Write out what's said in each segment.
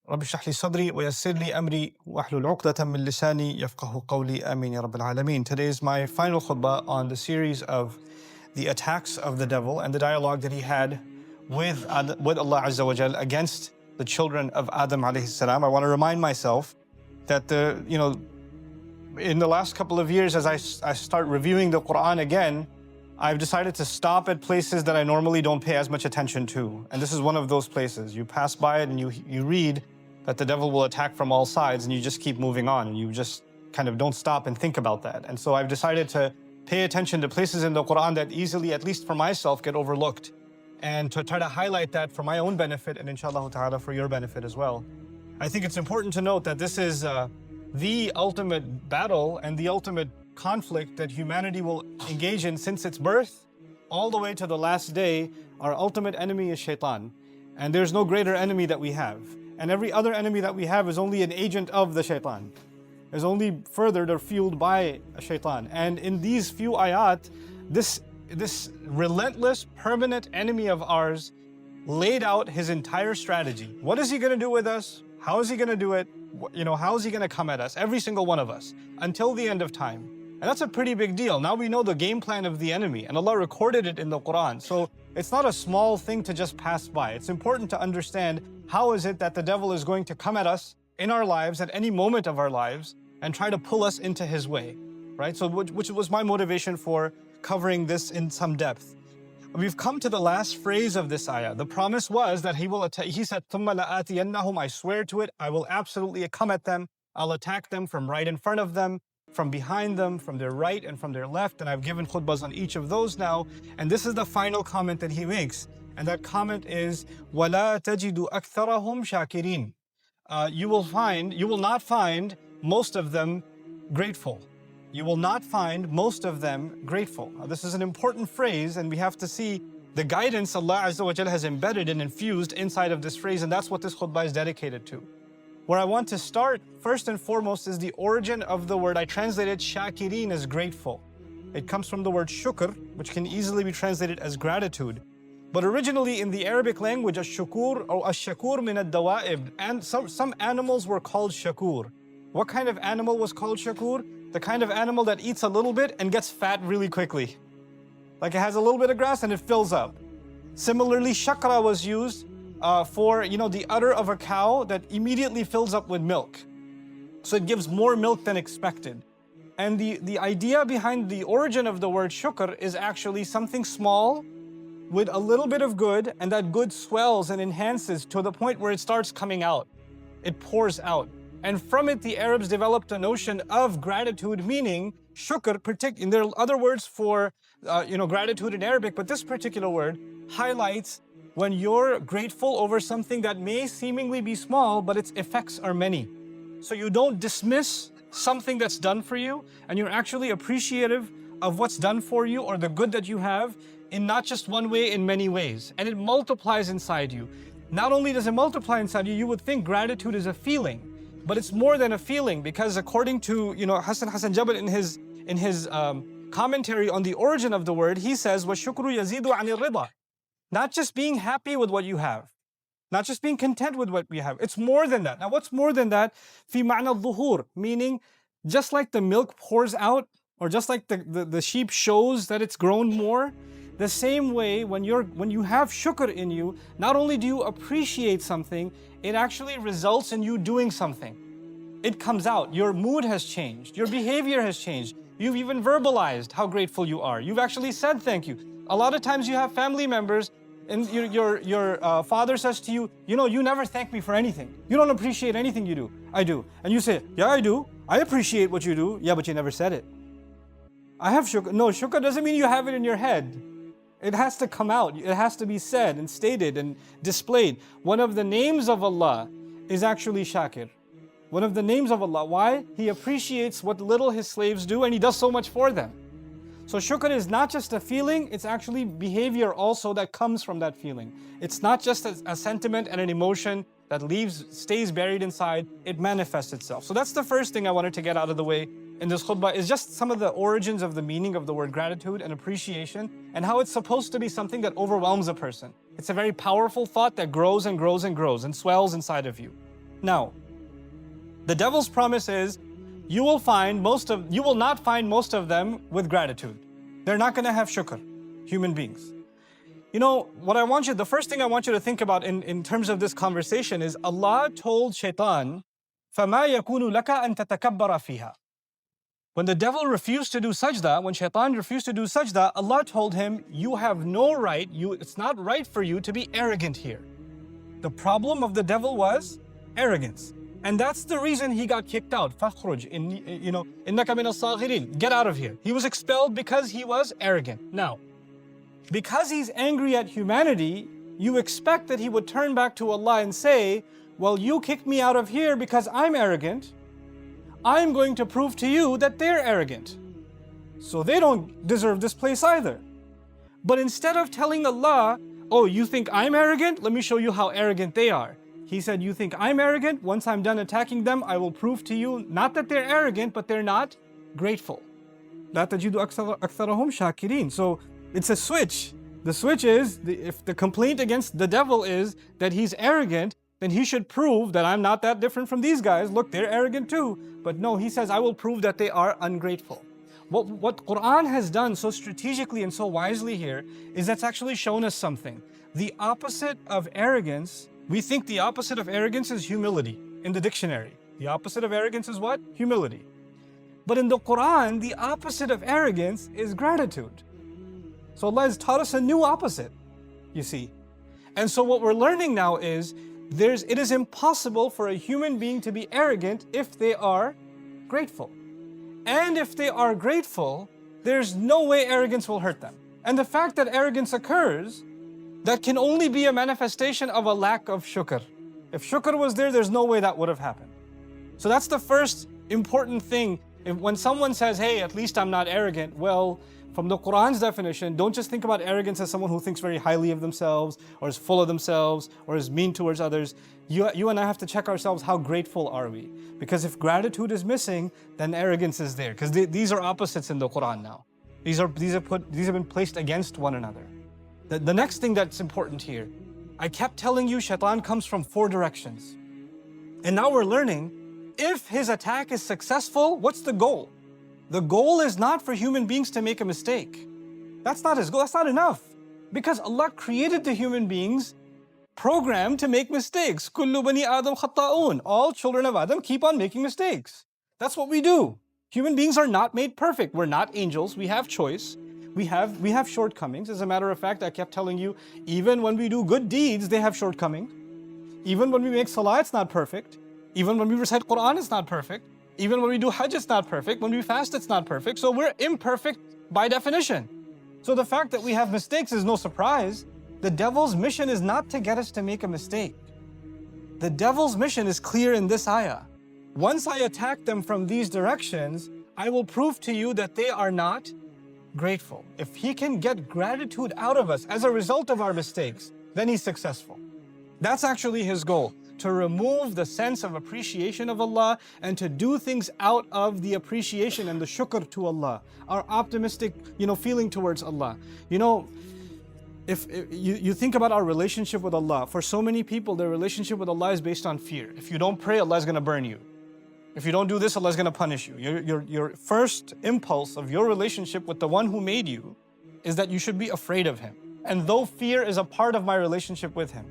رب اشرح لي صدري ويسر لي أمري واحلل عقدة من لساني يفقه قولي آمين يا رب العالمين. Today is my final khutbah on the series of the attacks of the devil and the dialogue that he had with Allah Azza wa Jal against the children of Adam alayhi salam. I want to remind myself that in the last couple of years, as I start reviewing the Qur'an again, I've decided to stop at places that I normally don't pay as much attention to. And this is one of those places. You pass by it and you read that the devil will attack from all sides, and you just keep moving on, and you just kind of don't stop and think about that. And so I've decided to pay attention to places in the Qur'an that easily, at least for myself, get overlooked, and to try to highlight that for my own benefit and inshallah ta'ala for your benefit as well. I think it's important to note that this is the ultimate battle and the ultimate conflict that humanity will engage in since its birth all the way to the last day. Our ultimate enemy is Shaytan, and there's no greater enemy that we have. And every other enemy that we have is only an agent of the Shaytan. Is only furthered or fueled by a Shaytan. And in these few ayat, this relentless, permanent enemy of ours laid out his entire strategy. What is he going to do with us? How is he going to do it? How is he going to come at us? Every single one of us, until the end of time. And that's a pretty big deal. Now we know the game plan of the enemy, and Allah recorded it in the Qur'an. So it's not a small thing to just pass by. It's important to understand how is it that the devil is going to come at us in our lives at any moment of our lives and try to pull us into his way, right? So which was my motivation for covering this in some depth. We've come to the last phrase of this ayah. The promise was that he will attack. He said, ثُمَّ لَآتِيَنَّهُمْ, I swear to it, I will absolutely come at them. I'll attack them from right in front of them, from behind them, from their right and from their left. And I've given khutbahs on each of those now. And this is the final comment that he makes. And that comment is, وَلَا تَجِدُ أَكْثَرَهُمْ شَاكِرِينَ. You will not find most of them grateful. You will not find most of them grateful. Now, this is an important phrase, and we have to see the guidance Allah Azza wa Jalla has embedded and infused inside of this phrase, and that's what this khutbah is dedicated to. Where I want to start, first and foremost, is the origin of the word. I translated shakirin as grateful. It comes from the word shukr, which can easily be translated as gratitude. But originally in the Arabic language, ash-shukur or ash-shakur min ad-dawa'ib, and some animals were called shakur. What kind of animal was called shakur? The kind of animal that eats a little bit and gets fat really quickly. Like it has a little bit of grass and it fills up. Similarly, shakra was used for the udder of a cow that immediately fills up with milk. So it gives more milk than expected. And the idea behind the origin of the word shukr is actually something small with a little bit of good, and that good swells and enhances to the point where it starts coming out. It pours out. And from it, the Arabs developed a notion of gratitude, meaning shukr, in there are other words for gratitude in Arabic, but this particular word highlights when you're grateful over something that may seemingly be small, but its effects are many. So you don't dismiss something that's done for you, and you're actually appreciative of what's done for you or the good that you have in not just one way, in many ways. And it multiplies inside you. Not only does it multiply inside you, you would think gratitude is a feeling, but it's more than a feeling, because according to Hassan Jabal in his commentary on the origin of the word, he says, وَالشُّكْرُ يَزِيدُ عَنِ الرِّضَى. Not just being happy with what you have, not just being content with what we have. It's more than that. Now, what's more than that? فِي مَعْنَى الظُّهُورِ, meaning just like the milk pours out, or just like the sheep shows that it's grown more, the same way when you have shukr in you, not only do you appreciate something, it actually results in you doing something. It comes out. Your mood has changed. Your behavior has changed. You've even verbalized how grateful you are. You've actually said thank you. A lot of times you have family members and your father says to you, you never thank me for anything. You don't appreciate anything you do. I do. And you say, yeah, I do. I appreciate what you do. Yeah, but you never said it. I have shukr. No, shukr doesn't mean you have it in your head. It has to come out. It has to be said and stated and displayed. One of the names of Allah is actually Shakir. One of the names of Allah. Why? He appreciates what little His slaves do, and He does so much for them. So shukr is not just a feeling, it's actually behavior also that comes from that feeling. It's not just a sentiment and an emotion that stays buried inside, it manifests itself. So that's the first thing I wanted to get out of the way in this khutbah is just some of the origins of the meaning of the word gratitude and appreciation, and how it's supposed to be something that overwhelms a person. It's a very powerful thought that grows and grows and grows and swells inside of you. Now, the devil's promise is you will not find most of them with gratitude. They're not going to have shukr, human beings. You know, the first thing I want you to think about in terms of this conversation is Allah told Shaytan, فَمَا يَكُونُ لَكَ أَن تَتَكَبَّرَ فِيهَا. When the devil refused to do sajda, when Shaytan refused to do sajda, Allah told him, you have no right, it's not right for you to be arrogant here. The problem of the devil was arrogance. And that's the reason he got kicked out. فَخْرُجْ إِنَّكَ مِنَ الصَّاغِرِينَ. Get out of here. He was expelled because he was arrogant. Now, because he's angry at humanity, you expect that he would turn back to Allah and say, well, you kicked me out of here because I'm arrogant. I'm going to prove to you that they're arrogant. So they don't deserve this place either. But instead of telling Allah, oh, you think I'm arrogant? Let me show you how arrogant they are. He said, you think I'm arrogant? Once I'm done attacking them, I will prove to you, not that they're arrogant, but they're not grateful. لَا تَجِدُ أَكْثَرَهُمْ شَاكِرِينَ. So it's a switch. The switch is, if the complaint against the devil is that he's arrogant, then he should prove that I'm not that different from these guys. Look, they're arrogant too. But no, he says, I will prove that they are ungrateful. What Qur'an has done so strategically and so wisely here is that's actually shown us something. The opposite of arrogance, we think the opposite of arrogance is humility in the dictionary. The opposite of arrogance is what? Humility. But in the Qur'an, the opposite of arrogance is gratitude. So Allah has taught us a new opposite, you see. And so what we're learning now is, it is impossible for a human being to be arrogant if they are grateful. And if they are grateful, there's no way arrogance will hurt them. And the fact that arrogance occurs, that can only be a manifestation of a lack of shukr. If shukr was there, there's no way that would have happened. So that's the first important thing. When someone says, hey, at least I'm not arrogant, well, from the Qur'an's definition, don't just think about arrogance as someone who thinks very highly of themselves, or is full of themselves, or is mean towards others. You and I have to check ourselves, how grateful are we? Because if gratitude is missing, then arrogance is there. Because these are opposites in the Qur'an now. These have been placed against one another. The next thing that's important here, I kept telling you Shaytan comes from 4 directions. And now we're learning, if his attack is successful, what's the goal? The goal is not for human beings to make a mistake. That's not his goal, that's not enough. Because Allah created the human beings programmed to make mistakes. كُلُّ بَنِي آدَمْ خَطَّاؤُونَ. All children of Adam keep on making mistakes. That's what we do. Human beings are not made perfect. We're not angels, we have choice. We have shortcomings. As a matter of fact, I kept telling you, even when we do good deeds, they have shortcomings. Even when we make salah, it's not perfect. Even when we recite Qur'an, it's not perfect. Even when we do Hajj, it's not perfect. When we fast, it's not perfect. So we're imperfect by definition. So the fact that we have mistakes is no surprise. The devil's mission is not to get us to make a mistake. The devil's mission is clear in this ayah. Once I attack them from these directions, I will prove to you that they are not grateful. If he can get gratitude out of us as a result of our mistakes, then he's successful. That's actually his goal. To remove the sense of appreciation of Allah and to do things out of the appreciation and the shukr to Allah, our optimistic, feeling towards Allah. If you think about our relationship with Allah, for so many people, their relationship with Allah is based on fear. If you don't pray, Allah is going to burn you. If you don't do this, Allah is going to punish you. Your first impulse of your relationship with the one who made you is that you should be afraid of him. And though fear is a part of my relationship with him,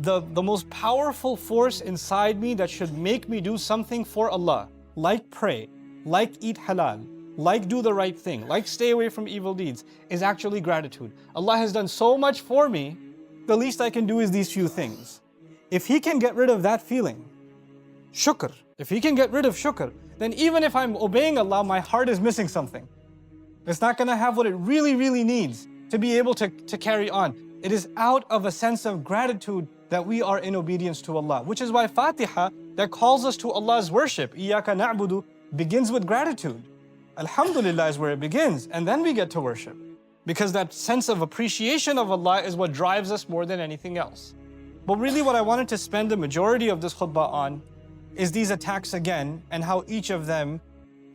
the most powerful force inside me that should make me do something for Allah, like pray, like eat halal, like do the right thing, like stay away from evil deeds, is actually gratitude. Allah has done so much for me, the least I can do is these few things. If he can get rid of that feeling, shukr, if he can get rid of shukr, then even if I'm obeying Allah, my heart is missing something. It's not going to have what it really, really needs to be able to carry on. It is out of a sense of gratitude that we are in obedience to Allah, which is why Fatiha, that calls us to Allah's worship, Iyaka na'budu, begins with gratitude. Alhamdulillah is where it begins, and then we get to worship. Because that sense of appreciation of Allah is what drives us more than anything else. But really what I wanted to spend the majority of this khutbah on is these attacks again, and how each of them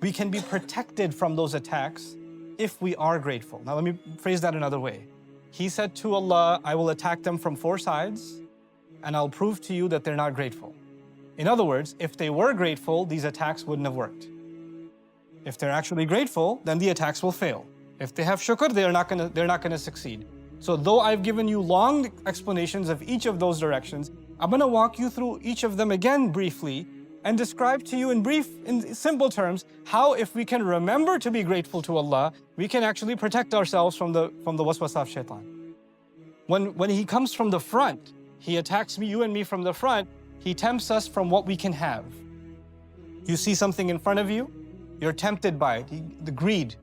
We can be protected from those attacks if we are grateful. Now let me phrase that another way. He said to Allah, I will attack them from 4 sides, and I'll prove to you that they're not grateful. In other words, if they were grateful, these attacks wouldn't have worked. If they're actually grateful, then the attacks will fail. If they have shukr, they're not gonna succeed. So though I've given you long explanations of each of those directions, I'm gonna walk you through each of them again briefly and describe to you in simple terms, how if we can remember to be grateful to Allah, we can actually protect ourselves from the waswasa of shaitan. When he comes from the front, he attacks you and me from the front, he tempts us from what we can have. You see something in front of you, you're tempted by it, the greed.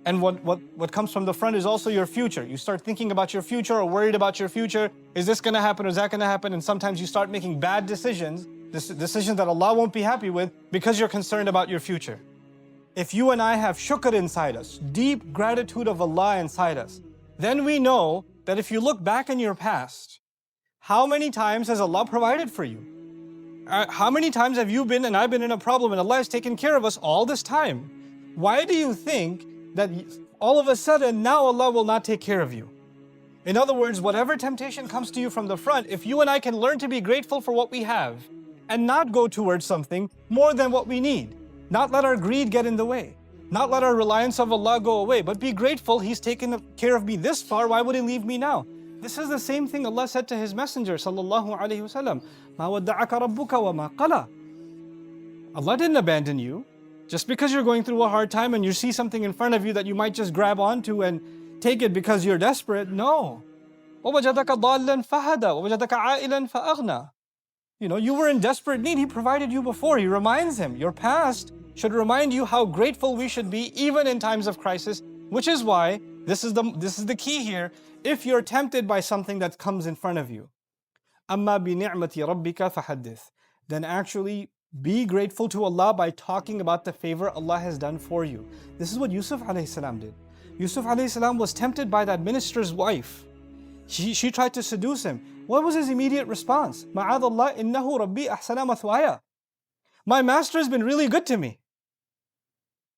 And what comes from the front is also your future. You start thinking about your future or worried about your future. Is this gonna happen or is that gonna happen? And sometimes you start making bad decisions, decisions that Allah won't be happy with because you're concerned about your future. If you and I have shukr inside us, deep gratitude of Allah inside us, then we know that if you look back in your past, how many times has Allah provided for you? How many times have you been and I've been in a problem and Allah has taken care of us all this time? Why do you think that all of a sudden now Allah will not take care of you? In other words, whatever temptation comes to you from the front, if you and I can learn to be grateful for what we have and not go towards something more than what we need, not let our greed get in the way, not let our reliance of Allah go away, but be grateful He's taken care of me this far, why would He leave me now? This is the same thing Allah said to His Messenger sallallahu alaihi wasallam, "Ma wadda'aka rabbuka wa ma qala." Allah didn't abandon you. Just because you're going through a hard time and you see something in front of you that you might just grab onto and take it because you're desperate, no. وَوَجَدَكَ ضَالًّا فَهَدَى وَوَجَدَكَ عَائِلًا فَأَغْنَى. You were in desperate need. He provided you before. He reminds him. Your past should remind you how grateful we should be even in times of crisis, which is why this is the key here. If you're tempted by something that comes in front of you, أَمَّا بِنِعْمَةِ رَبِّكَ فَحَدِّثْ, then actually be grateful to Allah by talking about the favor Allah has done for you. This is what Yusuf alayhi salam did. Yusuf alayhi salam was tempted by that minister's wife. She tried to seduce him. What was his immediate response? مَعَاذَ اللَّهِ إِنَّهُ رَبِّي أَحْسَنَ مَثْوَايَ. My master has been really good to me.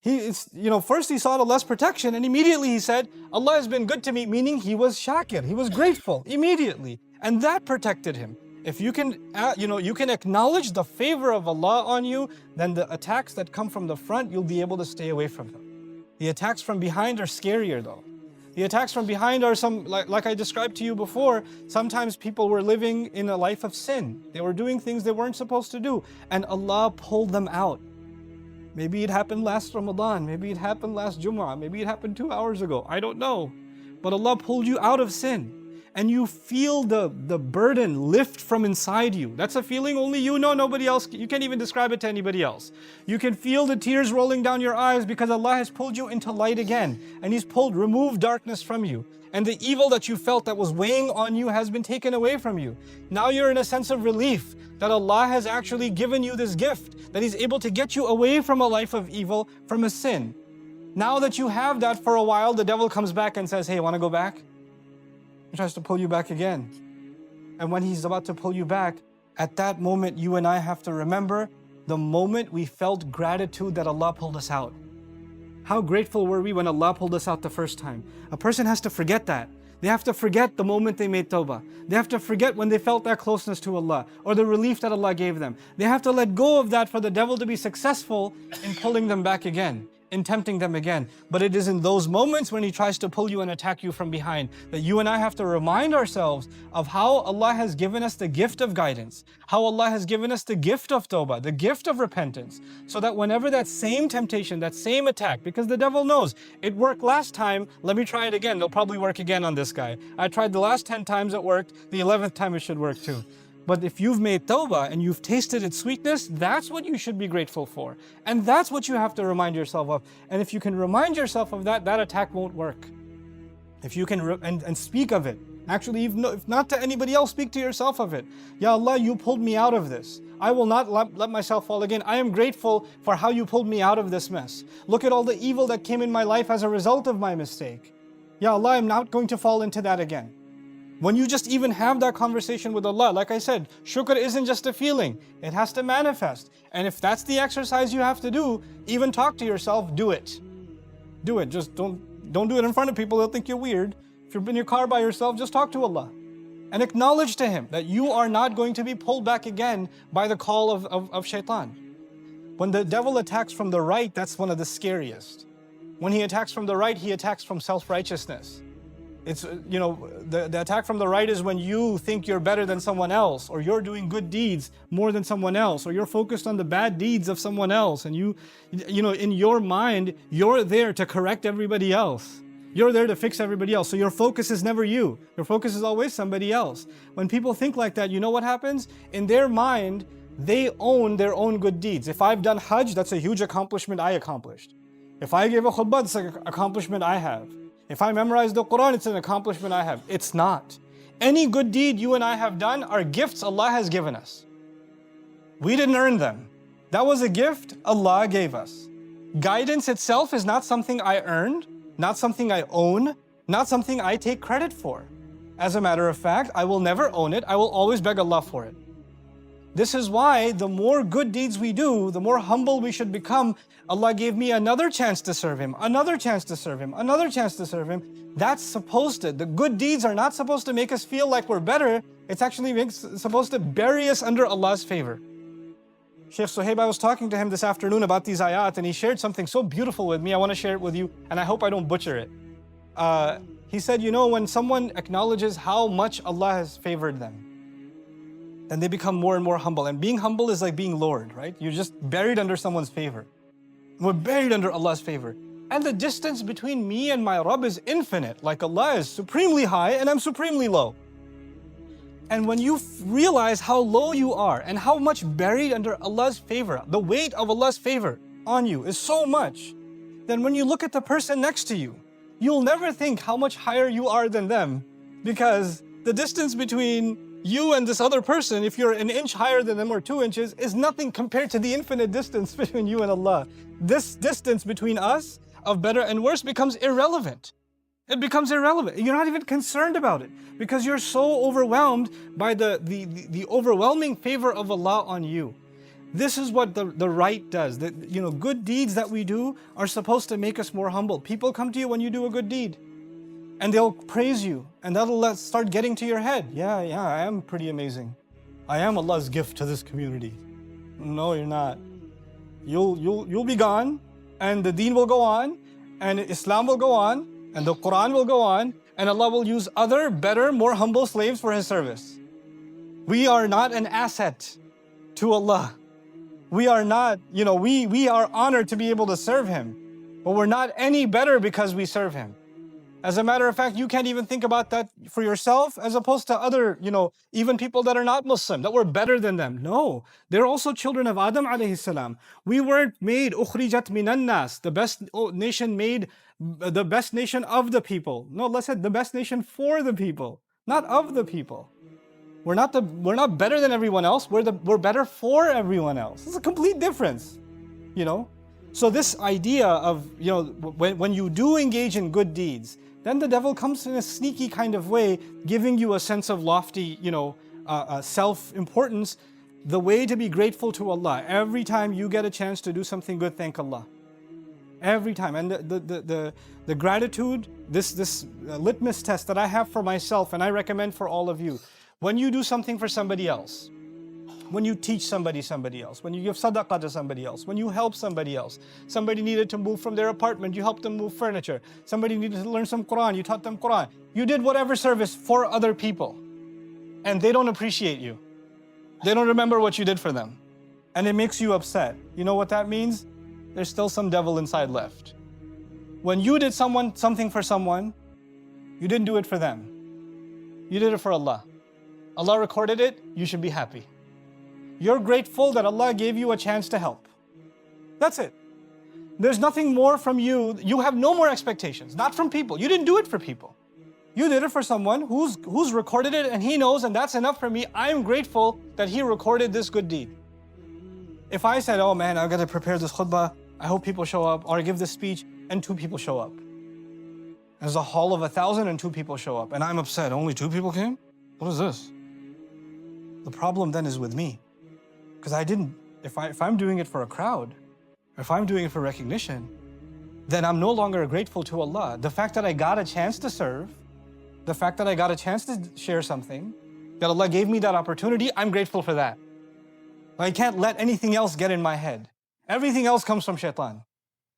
First he sought Allah's protection and immediately he said, Allah has been good to me, meaning he was shakir, he was grateful immediately. And that protected him. If you can, you can acknowledge the favor of Allah on you, then the attacks that come from the front, you'll be able to stay away from them. The attacks from behind are scarier though. The attacks from behind are like I described to you before, sometimes people were living in a life of sin. They were doing things they weren't supposed to do, and Allah pulled them out. Maybe it happened last Ramadan, maybe it happened last Jumu'ah, maybe it happened 2 hours ago, I don't know. But Allah pulled you out of sin. And you feel the burden lift from inside you. That's a feeling only you know, nobody else. You can't even describe it to anybody else. You can feel the tears rolling down your eyes because Allah has pulled you into light again. And He's removed darkness from you. And the evil that you felt that was weighing on you has been taken away from you. Now you're in a sense of relief that Allah has actually given you this gift, that He's able to get you away from a life of evil, from a sin. Now that you have that for a while, the devil comes back and says, hey, want to go back? He tries to pull you back again. And when he's about to pull you back, at that moment, you and I have to remember the moment we felt gratitude that Allah pulled us out. How grateful were we when Allah pulled us out the first time? A person has to forget that. They have to forget the moment they made tawbah. They have to forget when they felt that closeness to Allah or the relief that Allah gave them. They have to let go of that for the devil to be successful in pulling them back again, in tempting them again. But it is in those moments when he tries to pull you and attack you from behind that you and I have to remind ourselves of how Allah has given us the gift of guidance, how Allah has given us the gift of tawbah, the gift of repentance, so that whenever that same temptation, that same attack, because the devil knows, it worked last time, let me try it again, it'll probably work again on this guy. I tried the last 10 times it worked, the 11th time it should work too. But if you've made tawbah and you've tasted its sweetness, that's what you should be grateful for. And that's what you have to remind yourself of. And if you can remind yourself of that, that attack won't work. If you can and speak of it. Actually, if not to anybody else, speak to yourself of it. Ya Allah, you pulled me out of this. I will not let myself fall again. I am grateful for how you pulled me out of this mess. Look at all the evil that came in my life as a result of my mistake. Ya Allah, I'm not going to fall into that again. When you just even have that conversation with Allah, like I said, shukr isn't just a feeling, it has to manifest. And if that's the exercise you have to do, even talk to yourself, do it. Do it, just don't do it in front of people, they'll think you're weird. If you're in your car by yourself, just talk to Allah. And acknowledge to Him that you are not going to be pulled back again by the call of Shaytan. When the devil attacks from the right, that's one of the scariest. When he attacks from the right, he attacks from self-righteousness. It's, the attack from the right is when you think you're better than someone else, or you're doing good deeds more than someone else, or you're focused on the bad deeds of someone else, and in your mind, you're there to correct everybody else. You're there to fix everybody else. So your focus is never you. Your focus is always somebody else. When people think like that, you know what happens? In their mind, they own their own good deeds. If I've done Hajj, that's a huge accomplishment I accomplished. If I gave a khutbah, it's an accomplishment I have. If I memorized the Qur'an, it's an accomplishment I have. It's not. Any good deed you and I have done are gifts Allah has given us. We didn't earn them. That was a gift Allah gave us. Guidance itself is not something I earned, not something I own, not something I take credit for. As a matter of fact, I will never own it. I will always beg Allah for it. This is why the more good deeds we do, the more humble we should become. Allah gave me another chance to serve Him, another chance to serve Him, another chance to serve Him. That's supposed to, the good deeds are not supposed to make us feel like we're better. It's actually supposed to bury us under Allah's favor. Sheikh Suhaib, I was talking to him this afternoon about these ayat, and he shared something so beautiful with me. I want to share it with you, and I hope I don't butcher it. He said, when someone acknowledges how much Allah has favored them, then they become more and more humble. And being humble is like being Lord, right? You're just buried under someone's favor. We're buried under Allah's favor. And the distance between me and my Rabb is infinite. Like Allah is supremely high and I'm supremely low. And when you realize how low you are and how much buried under Allah's favor, the weight of Allah's favor on you is so much, then when you look at the person next to you, you'll never think how much higher you are than them, because the distance between you and this other person, if you're an inch higher than them or 2 inches, is nothing compared to the infinite distance between you and Allah. This distance between us of better and worse becomes irrelevant. It becomes irrelevant. You're not even concerned about it because you're so overwhelmed by the overwhelming favor of Allah on you. This is what the right does. Good deeds that we do are supposed to make us more humble. People come to you when you do a good deed, and they'll praise you, and that'll start getting to your head. Yeah, I am pretty amazing. I am Allah's gift to this community. No, you're not. You'll be gone, and the deen will go on, and Islam will go on, and the Qur'an will go on, and Allah will use other, better, more humble slaves for His service. We are not an asset to Allah. We are not, we are honored to be able to serve Him, but we're not any better because we serve Him. As a matter of fact, you can't even think about that for yourself as opposed to other, even people that are not Muslim, that we're better than them. No, they're also children of Adam alayhi salam. We weren't made ukhrijat minan nas, the best nation made, the best nation of the people. No, Allah said the best nation for the people, not of the people. We're not better than everyone else. We're better for everyone else. It's a complete difference, So this idea of, when you do engage in good deeds, then the devil comes in a sneaky kind of way, giving you a sense of lofty, self-importance. The way to be grateful to Allah, every time you get a chance to do something good, thank Allah. Every time. And the gratitude, this litmus test that I have for myself, and I recommend for all of you, when you do something for somebody else, when you teach somebody else, when you give sadaqah to somebody else, when you help somebody else, somebody needed to move from their apartment, you helped them move furniture, somebody needed to learn some Qur'an, you taught them Qur'an, you did whatever service for other people, and they don't appreciate you. They don't remember what you did for them, and it makes you upset. You know what that means? There's still some devil inside left. When you did something for someone, you didn't do it for them. You did it for Allah. Allah recorded it, you should be happy. You're grateful that Allah gave you a chance to help. That's it. There's nothing more from you. You have no more expectations, not from people. You didn't do it for people. You did it for someone who's recorded it and he knows, and that's enough for me. I'm grateful that he recorded this good deed. If I said, oh man, I've got to prepare this khutbah, I hope people show up, or I give this speech, and 2 people show up. There's a hall of 1,000 and 2 people show up, and I'm upset. Only 2 people came? What is this? The problem then is with me, because if I'm doing it for a crowd, if I'm doing it for recognition, then I'm no longer grateful to Allah. The fact that I got a chance to serve, the fact that I got a chance to share something, that Allah gave me that opportunity, I'm grateful for that. I can't let anything else get in my head. Everything else comes from Shaytan.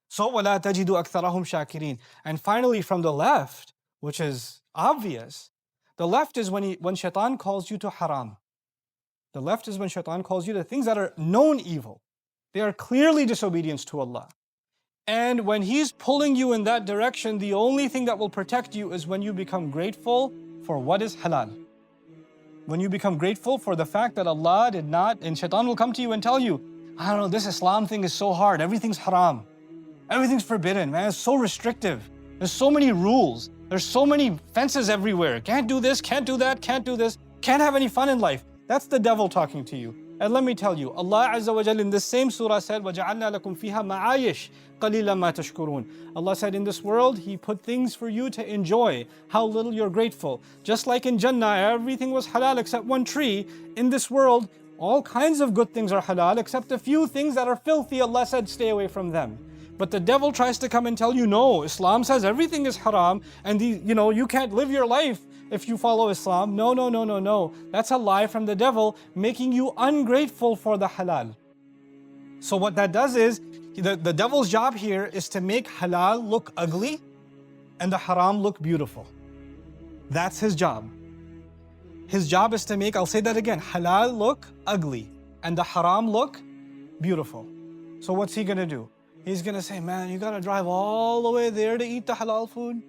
So وَلَا تَجِدُ أَكْثَرَهُمْ شَاكِرِينَ. And finally, from the left, which is obvious, the left is when Shaytan calls you to haram. The left is when Shaytan calls you to things that are known evil. They are clearly disobedience to Allah. And when he's pulling you in that direction, the only thing that will protect you is when you become grateful for what is halal. When you become grateful for the fact that Allah did not, and Shaitan will come to you and tell you, I don't know, this Islam thing is so hard, everything's haram. Everything's forbidden, man, it's so restrictive. There's so many rules. There's so many fences everywhere. Can't do this, can't do that, can't do this. Can't have any fun in life. That's the devil talking to you. And let me tell you, Allah Azza wa Jal in this same surah said, وَجَعَلْنَا لَكُمْ فِيهَا مَعَايِشْ قَلِيلًا مَا تَشْكُرُونَ. Allah said, in this world, He put things for you to enjoy. How little you're grateful. Just like in Jannah, everything was halal except one tree. In this world, all kinds of good things are halal except a few things that are filthy. Allah said, stay away from them. But the devil tries to come and tell you, no, Islam says everything is haram and you can't live your life if you follow Islam. No, no, no, no, no. That's a lie from the devil, making you ungrateful for the halal. So what that does is, the devil's job here is to make halal look ugly and the haram look beautiful. That's his job. His job is to make, I'll say that again, halal look ugly and the haram look beautiful. So what's he gonna do? He's gonna say, man, you gotta drive all the way there to eat the halal food.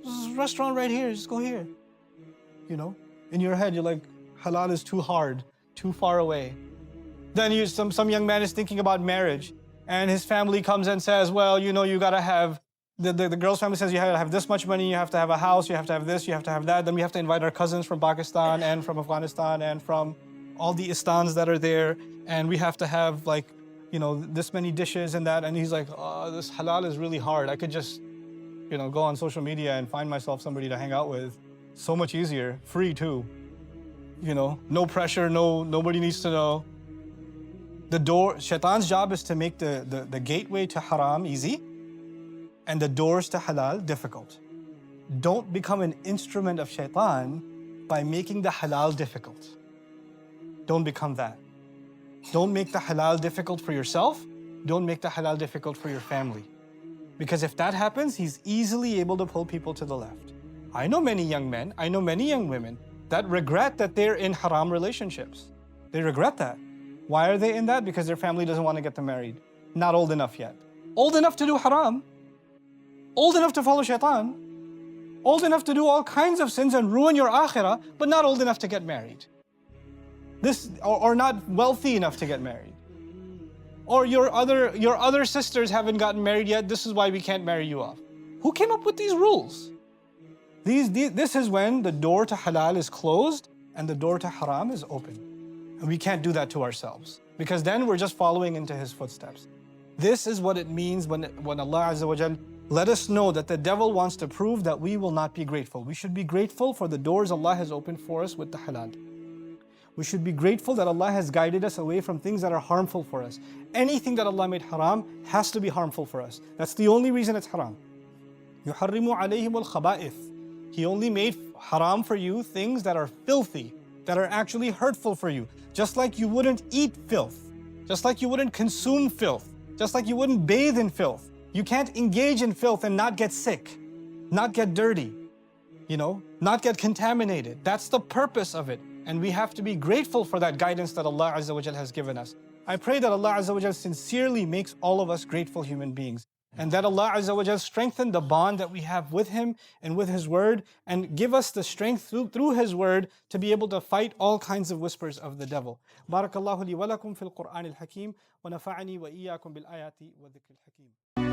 There's a restaurant right here, just go here. In your head, you're like, halal is too hard, too far away. Then some young man is thinking about marriage, and his family comes and says, well, you gotta have, the girl's family says you have to have this much money, you have to have a house, you have to have this, you have to have that. Then we have to invite our cousins from Pakistan and from Afghanistan and from all the istans that are there, and we have to have this many dishes and that. And he's like, oh, this halal is really hard. I could just go on social media and find myself somebody to hang out with. So much easier, free too. No pressure, nobody needs to know. Shaitan's job is to make the gateway to haram easy and the doors to halal difficult. Don't become an instrument of Shaitan by making the halal difficult. Don't become that. Don't make the halal difficult for yourself. Don't make the halal difficult for your family. Because if that happens, he's easily able to pull people to the left. I know many young men, I know many young women that regret that they're in haram relationships. They regret that. Why are they in that? Because their family doesn't want to get them married. Not old enough yet. Old enough to do haram. Old enough to follow Shaitan. Old enough to do all kinds of sins and ruin your akhirah, but not old enough to get married. Or not wealthy enough to get married. Or your other sisters haven't gotten married yet, this is why we can't marry you off. Who came up with these rules? This is when the door to halal is closed and the door to haram is open. And we can't do that to ourselves, because then we're just following into His footsteps. This is what it means when Allah Azza wa Jal let us know that the devil wants to prove that we will not be grateful. We should be grateful for the doors Allah has opened for us with the halal. We should be grateful that Allah has guided us away from things that are harmful for us. Anything that Allah made haram has to be harmful for us. That's the only reason it's haram. يُحَرِّمُ عَلَيْهِمُ الْخَبَائِثِ. He only made haram for you things that are filthy, that are actually hurtful for you. Just like you wouldn't eat filth. Just like you wouldn't consume filth. Just like you wouldn't bathe in filth. You can't engage in filth and not get sick, not get dirty, not get contaminated. That's the purpose of it. And we have to be grateful for that guidance that Allah Azza wa Jal has given us. I pray that Allah Azza wa Jal sincerely makes all of us grateful human beings. And that Allah Azza wa Jal strengthen the bond that we have with Him and with His word, and give us the strength through His word to be able to fight all kinds of whispers of the devil. Barakallahu li wa lakum fil Qur'an al-Hakim wa nafa'ani wa iyyakum bil ayati wa dhikr al-Hakim.